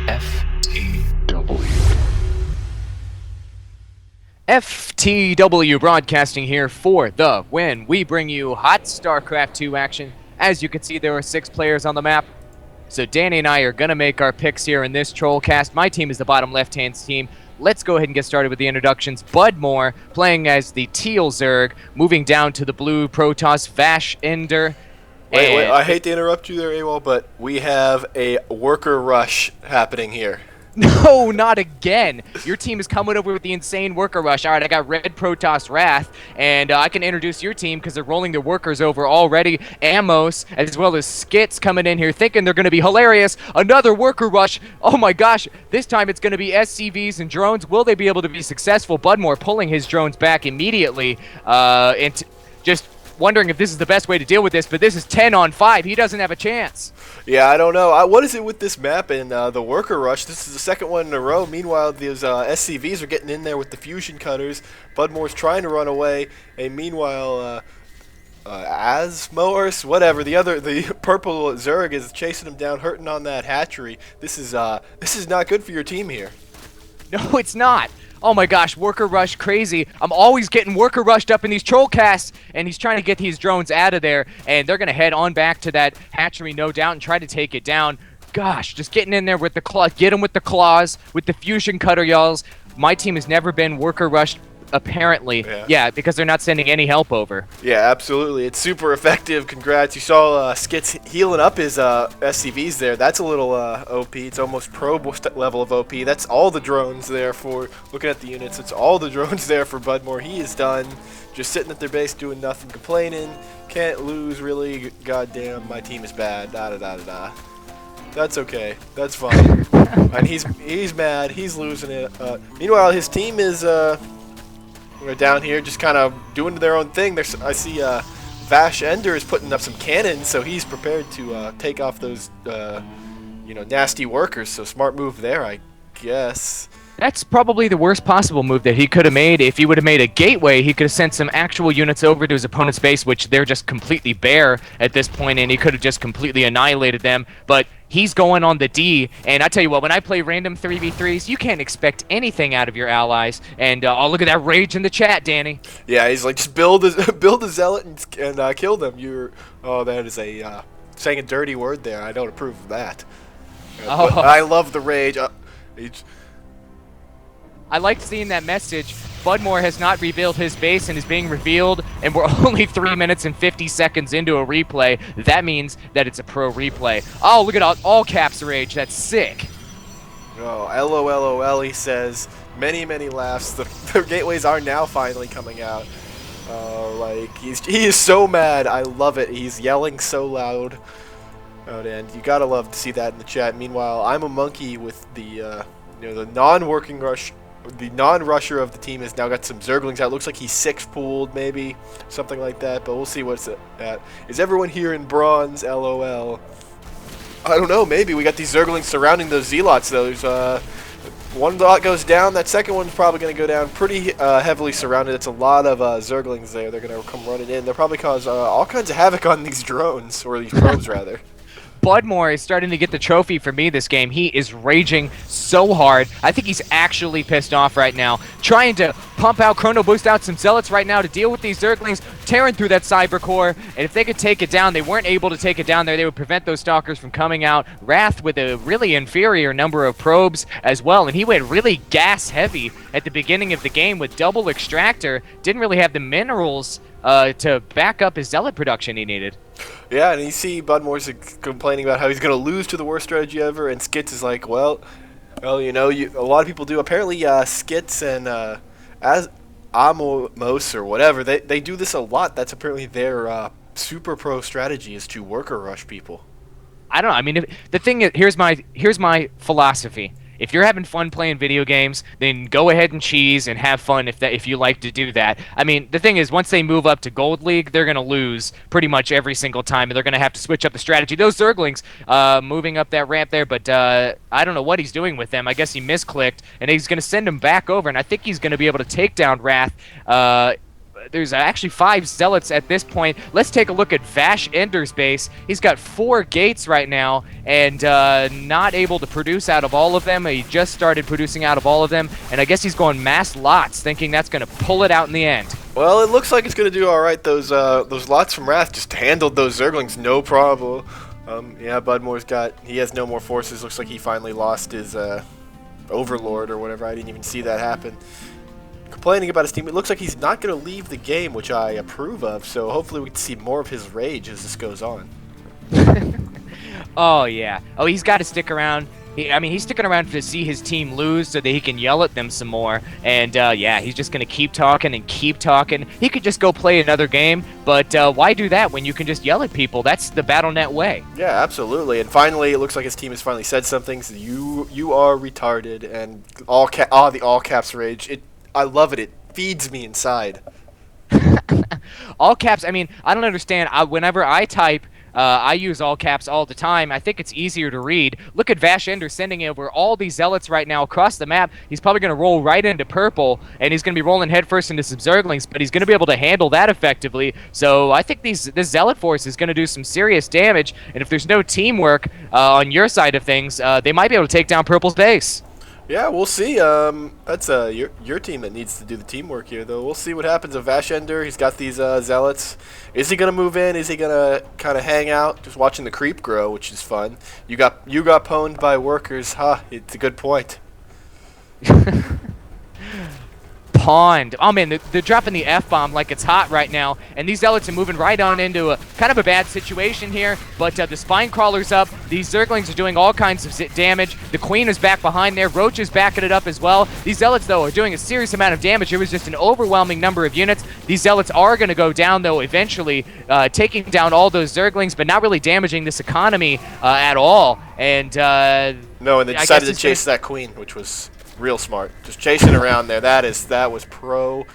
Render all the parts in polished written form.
FTW. FTW Broadcasting here for the win. We bring you hot Starcraft 2 action. As you can see, there are 6 players on the map. So Danny and I are going to make our picks here in this Trollcast. My team is the bottom left-hand team. Let's go ahead and get started with the introductions. Budmore playing as the Teal Zerg, moving down to the blue Protoss Vash Ender. Wait, I hate to interrupt you there, AWOL, but we have a worker rush happening here. No, not again. Your team is coming over with the insane worker rush. All right, I got Red Protoss Wrath, and I can introduce your team because they're rolling their workers over already. Amos, as well as Skits coming in here thinking they're going to be hilarious. Another worker rush. Oh my gosh, this time it's going to be SCVs and drones. Will they be able to be successful? Budmore pulling his drones back immediately, and just wondering if this is the best way to deal with this, but this is 10 on 5. He doesn't have a chance. Yeah, I don't know. What is it with this map and the worker rush? This is the second one in a row. Meanwhile, these SCVs are getting in there with the fusion cutters. Budmore's trying to run away, and meanwhile, Asmos, whatever, the purple Zerg is chasing him down, hurting on that hatchery. This is not good for your team here. No, it's not. Oh my gosh, worker rush crazy. I'm always getting worker rushed up in these Trollcasts, and he's trying to get these drones out of there, and they're going to head on back to that hatchery, no doubt, and try to take it down. Gosh, just getting in there with the claw, get him with the claws, with the fusion cutter, y'all. My team has never been worker rushed, apparently. Yeah, because they're not sending any help over. Yeah, absolutely. It's super effective. Congrats. You saw Skits healing up his SCVs there. That's a little OP. It's almost probe level of OP. That's all the drones there for, looking at the units, it's all the drones there for Budmore. He is done. Just sitting at their base doing nothing, complaining. Can't lose, really. Goddamn, my team is bad. Da-da-da-da-da. That's okay. That's fine. And he's mad. He's losing it. Meanwhile, his team is down here just kind of doing their own thing. I see Vash Ender is putting up some cannons, so he's prepared to take off those nasty workers. So smart move there, I guess. That's probably the worst possible move that he could have made. If he would have made a gateway, he could have sent some actual units over to his opponent's base, which they're just completely bare at this point, and he could have just completely annihilated them. But he's going on the D, and I tell you what, when I play random 3v3s, you can't expect anything out of your allies. And oh, look at that rage in the chat, Danny. Yeah, he's like, just build a zealot and kill them. Oh, that is saying a dirty word there. I don't approve of that. Oh. I love the rage. I liked seeing that message. Budmore has not rebuilt his base and is being revealed, and we're only 3 minutes and 50 seconds into a replay. That means that it's a pro replay. Oh, look at all caps rage. That's sick. Oh, LOL, he says. Many, many laughs. The gateways are now finally coming out. He is so mad. I love it. He's yelling so loud. Oh, and you gotta love to see that in the chat. Meanwhile, I'm a monkey with the non-working rush. The non-rusher of the team has now got some Zerglings out. Looks like he's 6 pooled, maybe something like that. But we'll see what's at. Is everyone here in bronze? LOL. I don't know. Maybe we got these Zerglings surrounding those Zealots. Though there's one lot goes down. That second one's probably going to go down pretty heavily surrounded. It's a lot of Zerglings there. They're going to come running in. They'll probably cause all kinds of havoc on these drones, or these probes rather. Budmore is starting to get the trophy for me this game. He is raging so hard. I think he's actually pissed off right now. Trying to pump out, chrono boost out some zealots right now to deal with these Zerglings, tearing through that cyber core. And if they could take it down, they weren't able to take it down there. They would prevent those stalkers from coming out. Wrath with a really inferior number of probes as well. And he went really gas heavy at the beginning of the game with double extractor. Didn't really have the minerals to back up his zealot production he needed. Yeah, and you see Budmore's complaining about how he's going to lose to the worst strategy ever, and Skits is like, well, a lot of people do. Apparently, Skits and Amos or whatever, they do this a lot. That's apparently their super pro strategy, is to worker rush people. I don't know. I mean, the thing is, here's my philosophy. If you're having fun playing video games, then go ahead and cheese and have fun if you like to do that. I mean, the thing is, once they move up to Gold League, they're going to lose pretty much every single time, and they're going to have to switch up the strategy. Those Zerglings moving up that ramp there, but I don't know what he's doing with them. I guess he misclicked, and he's going to send them back over, and I think he's going to be able to take down Wrath there's actually 5 Zealots at this point. Let's take a look at Vash Ender's base. He's got 4 gates right now and not able to produce out of all of them. He just started producing out of all of them, and I guess he's going mass lots, thinking that's going to pull it out in the end. Well, it looks like it's going to do all right. Those lots from Wrath just handled those Zerglings no problem. Yeah, Budmore's he has no more forces. Looks like he finally lost his Overlord or whatever. I didn't even see that happen. Complaining about his team. It looks like he's not going to leave the game, which I approve of. So hopefully we can see more of his rage as this goes on. Oh, yeah. Oh, he's got to stick around. He's sticking around to see his team lose so that he can yell at them some more. And, yeah, he's just going to keep talking and keep talking. He could just go play another game, but why do that when you can just yell at people? That's the Battle.net way. Yeah, absolutely. And finally, it looks like his team has finally said something. So you are retarded, and the all caps rage. I love it. It feeds me inside. All caps, I don't understand. Whenever I type, I use all caps all the time. I think it's easier to read. Look at Vash Ender sending over all these Zealots right now across the map. He's probably going to roll right into purple, and he's going to be rolling headfirst into some Zerglings, but he's going to be able to handle that effectively. So I think this Zealot force is going to do some serious damage, and if there's no teamwork on your side of things, they might be able to take down purple's base. Yeah, we'll see. That's your team that needs to do the teamwork here, though. We'll see what happens with Vash Ender. He's got these Zealots. Is he gonna move in? Is he gonna kind of hang out, just watching the creep grow, which is fun? You got pwned by workers, huh? It's a good point. Pond. Oh man, they're dropping the F-bomb like it's hot right now, and these Zealots are moving right on into a kind of a bad situation here, but the Spine Crawler's up. These Zerglings are doing all kinds of damage. The Queen is back behind there. Roach is backing it up as well. These Zealots, though, are doing a serious amount of damage. It was just an overwhelming number of units. These Zealots are going to go down, though, eventually, taking down all those Zerglings, but not really damaging this economy at all. And no, and they decided to chase that Queen, which was real smart. Just chasing around there. That was pro,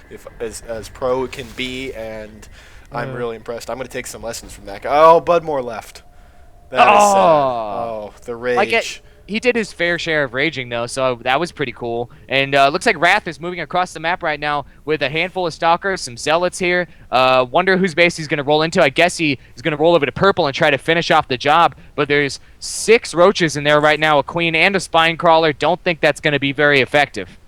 as pro it can be, and I'm really impressed. I'm going to take some lessons from that guy. Oh, Budmore left. That is sad. Oh, the rage. He did his fair share of raging, though, so that was pretty cool. And looks like Wrath is moving across the map right now with a handful of Stalkers, some Zealots here. Wonder whose base he's going to roll into. I guess he is going to roll over to purple and try to finish off the job. But there's 6 Roaches in there right now, a Queen and a Spine Crawler. Don't think that's going to be very effective.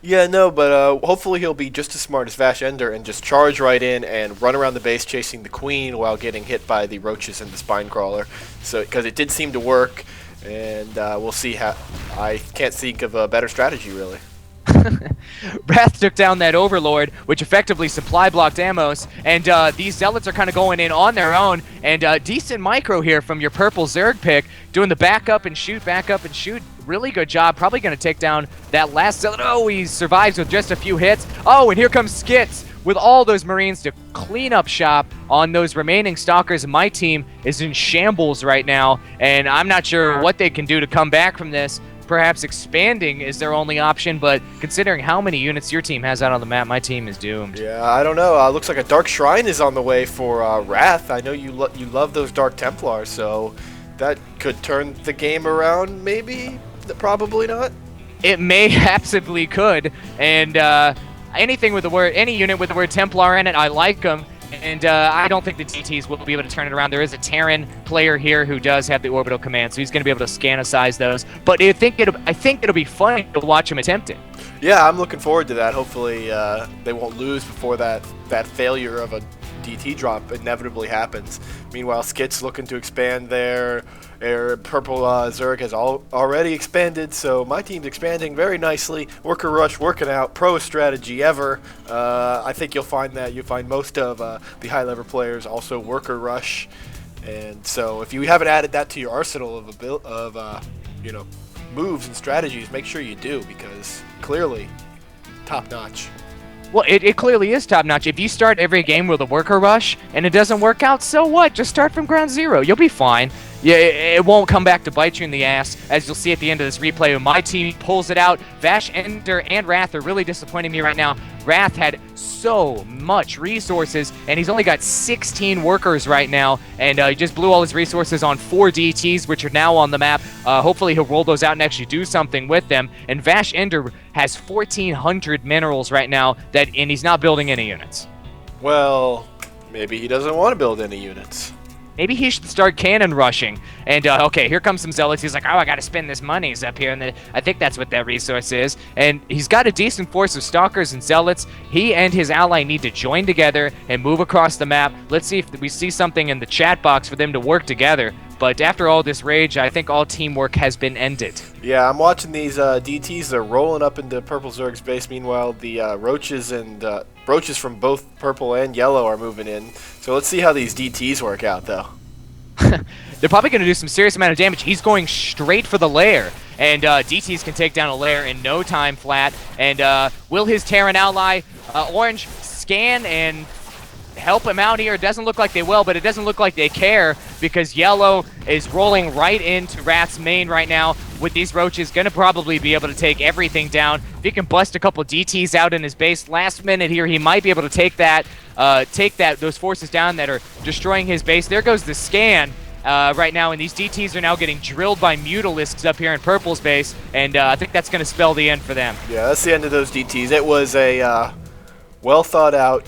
Yeah, no, but hopefully he'll be just as smart as Vash Ender and just charge right in and run around the base chasing the Queen while getting hit by the Roaches and the Spine Crawler. So, because it did seem to work. And we'll see how. I can't think of a better strategy, really. Wrath took down that Overlord, which effectively supply blocked Amos, and these Zealots are kind of going in on their own, and decent micro here from your purple Zerg pick, doing the back up and shoot. Really good job. Probably going to take down that last Zealot. Oh, he survives with just a few hits. Oh, and here comes Skits with all those Marines to clean up shop on those remaining Stalkers. My team is in shambles right now, and I'm not sure what they can do to come back from this. Perhaps expanding is their only option, but considering how many units your team has out on the map, my team is doomed. Yeah, I don't know. Looks like a Dark Shrine is on the way for Wrath. I know you love those Dark Templars, so that could turn the game around, maybe? Probably not. It may absolutely could, and any unit with the word Templar in it, I like them. And I don't think the DTs will be able to turn it around. There is a Terran player here who does have the orbital command, so he's going to be able to scanicize those. But I think it'll be funny to watch him attempt it. Yeah, I'm looking forward to that. Hopefully they won't lose before that failure of a DT drop inevitably happens. Meanwhile, Skit's looking to expand their purple Zerg has already expanded, so my team's expanding very nicely. Worker Rush working out, pro strategy ever. I think you'll find most of the high-level players also Worker Rush, and so if you haven't added that to your arsenal of moves and strategies, make sure you do, because clearly top-notch. Well, it clearly is top-notch. If you start every game with a Worker Rush and it doesn't work out, so what? Just start from ground zero. You'll be fine. Yeah, it won't come back to bite you in the ass, as you'll see at the end of this replay when my team pulls it out. Vash, Ender, and Wrath are really disappointing me right now. Wrath had so much resources, and he's only got 16 workers right now, and he just blew all his resources on 4 DTs, which are now on the map. Hopefully he'll roll those out and actually do something with them. And Vash Ender has 1,400 minerals right now, and he's not building any units. Well, maybe he doesn't want to build any units. Maybe he should start cannon rushing. And, okay, here comes some zealots. He's like, oh, I got to spend this money. He's up here. And I think that's what that resource is. And he's got a decent force of stalkers and zealots. He and his ally need to join together and move across the map. Let's see if we see something in the chat box for them to work together. But after all this rage, I think all teamwork has been ended. Yeah, I'm watching these DTs. They're rolling up into Purple Zerg's base. Meanwhile, the roaches and roaches from both purple and yellow are moving in. So let's see how these DTs work out, though. They're probably going to do some serious amount of damage. He's going straight for the lair. And DTs can take down a lair in no time flat. And will his Terran ally, Orange, scan and help him out here? It doesn't look like they will, but it doesn't look like they care because Yellow is rolling right into Wrath's main right now with these roaches. Going to probably be able to take everything down. If he can bust a couple DTs out in his base last minute here, he might be able to take those forces down that are destroying his base. There goes the scan right now, and these DTs are now getting drilled by Mutalisks up here in Purple's base, and I think that's going to spell the end for them. Yeah, that's the end of those DTs. It was a well thought out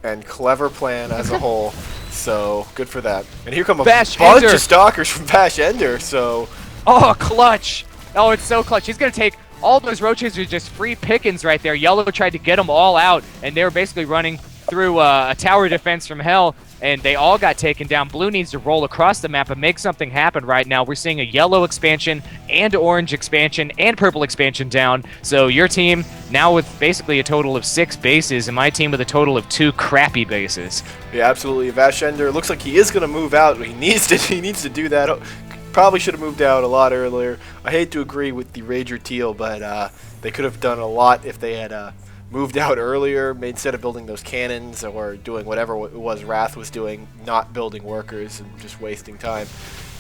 and clever plan as a whole, so good for that. And here come a bunch of stalkers from Bash Ender, so... Oh, clutch! Oh, it's so clutch. He's going to take... All those roaches are just free pickings right there. Yellow tried to get them all out, and they were basically running through a tower defense from hell, and they all got taken down. Blue needs to roll across the map and make something happen right now. We're seeing a yellow expansion and orange expansion and purple expansion down. So your team now with basically a total of 6 bases, and my team with a total of 2 crappy bases. Yeah, absolutely. Vashender looks like he is going to move out. He needs to do that. Probably should have moved out a lot earlier. I hate to agree with the Rager Teal, but they could have done a lot if they had moved out earlier, instead of building those cannons or doing whatever it was Wrath was doing, not building workers and just wasting time.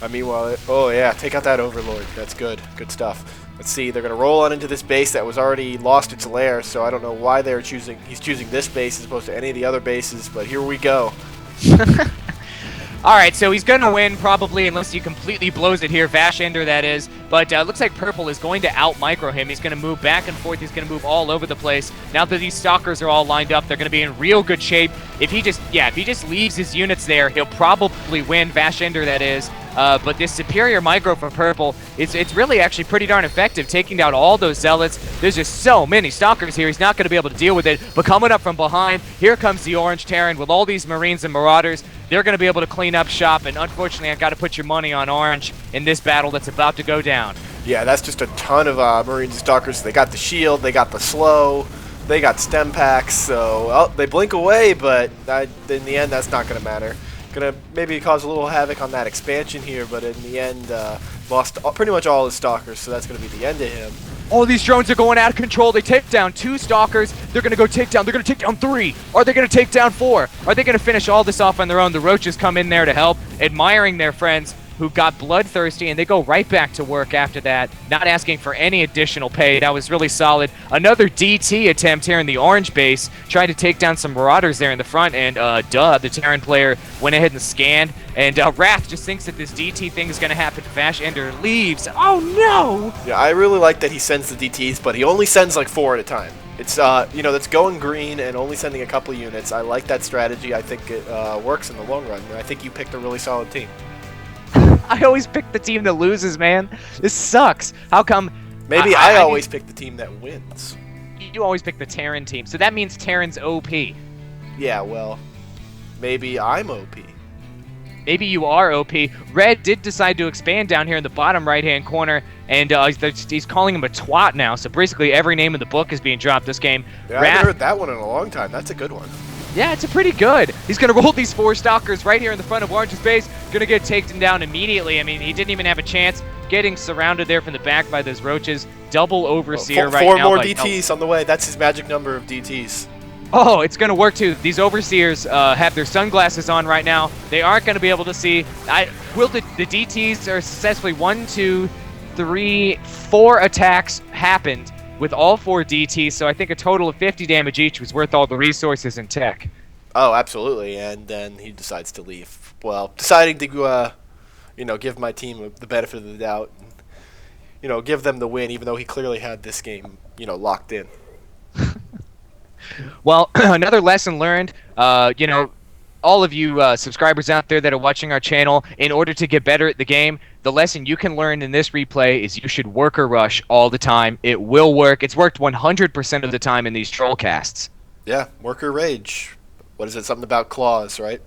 Meanwhile, oh yeah, take out that Overlord. That's good. Good stuff. Let's see, they're going to roll on into this base that was already lost its lair, so I don't know why he's choosing this base as opposed to any of the other bases, but here we go. Alright, so he's going to win probably unless he completely blows it here. Vashender, that is. But looks like Purple is going to out-micro him. He's going to move back and forth. He's going to move all over the place. Now that these stalkers are all lined up, they're going to be in real good shape. If he just leaves his units there, he'll probably win. Vashender, that is. But this superior micro from Purple, it's really actually pretty darn effective, taking down all those zealots. There's just so many stalkers here. He's not going to be able to deal with it. But coming up from behind, here comes the Orange Terran with all these Marines and Marauders. They're going to be able to clean up shop, and unfortunately, I've got to put your money on Orange in this battle that's about to go down. Yeah, that's just a ton of Marines and Stalkers. They got the shield, they got the slow, they got stem packs, so they blink away, but in the end, that's not going to matter. Going to maybe cause a little havoc on that expansion here, but in the end, lost pretty much all his Stalkers, so that's going to be the end of him. All these drones are going out of control. They take down 2 stalkers. They're going to go take down. They're going to take down 3. Are they going to take down 4? Are they going to finish all this off on their own? The roaches come in there to help, admiring their friends who got bloodthirsty, and they go right back to work after that, not asking for any additional pay. That was really solid. Another DT attempt here in the orange base, trying to take down some Marauders there in the front, and the Terran player went ahead and scanned, and Wrath just thinks that this DT thing is going to happen. Vashender leaves. Oh, no! Yeah, I really like that he sends the DTs, but he only sends like 4 at a time. It's, that's going green and only sending a couple units. I like that strategy. I think it works in the long run, and I think you picked a really solid team. I always pick the team that loses, man. This sucks. How come? Maybe I always pick the team that wins. You always pick the Terran team, so that means Terran's OP. Yeah, well, maybe I'm OP. Maybe you are OP. Red did decide to expand down here in the bottom right-hand corner, and he's calling him a twat now, so basically every name in the book is being dropped this game. Yeah, I haven't heard that one in a long time. That's a good one. Yeah, it's a pretty good. He's going to roll these 4 stalkers right here in the front of Orange's base. Going to get taken down immediately. I mean, he didn't even have a chance. Getting surrounded there from the back by those roaches. Double Overseer right now. 4 more DTs on the way. That's his magic number of DTs. Oh, it's going to work too. These Overseers have their sunglasses on right now. They aren't going to be able to see. Will the DTs are successfully 1, 2, 3, 4 attacks happened with all 4 DTs, so I think a total of 50 damage each was worth all the resources and tech. Oh, absolutely, and then he decides to leave. Well, deciding to, give my team the benefit of the doubt, and, give them the win, even though he clearly had this game, locked in. Well, another lesson learned, all of you subscribers out there that are watching our channel, in order to get better at the game, the lesson you can learn in this replay is you should worker rush all the time. It will work. It's worked 100% of the time in these Trollcasts. Yeah, worker rage. What is it? Something about claws, right?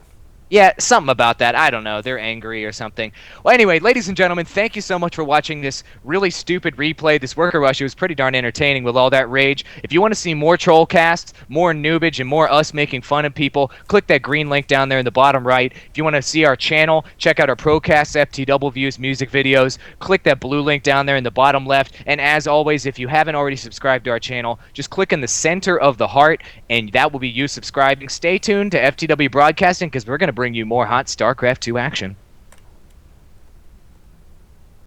Yeah, something about that. I don't know. They're angry or something. Well, anyway, ladies and gentlemen, thank you so much for watching this really stupid replay, this worker rush. It was pretty darn entertaining with all that rage. If you want to see more Trollcasts, more noobage, and more us making fun of people, click that green link down there in the bottom right. If you want to see our channel, check out our Procast FTW's music videos. Click that blue link down there in the bottom left. And as always, if you haven't already subscribed to our channel, just click in the center of the heart, and that will be you subscribing. Stay tuned to FTW Broadcasting, because we're going to bring you more hot StarCraft 2 action.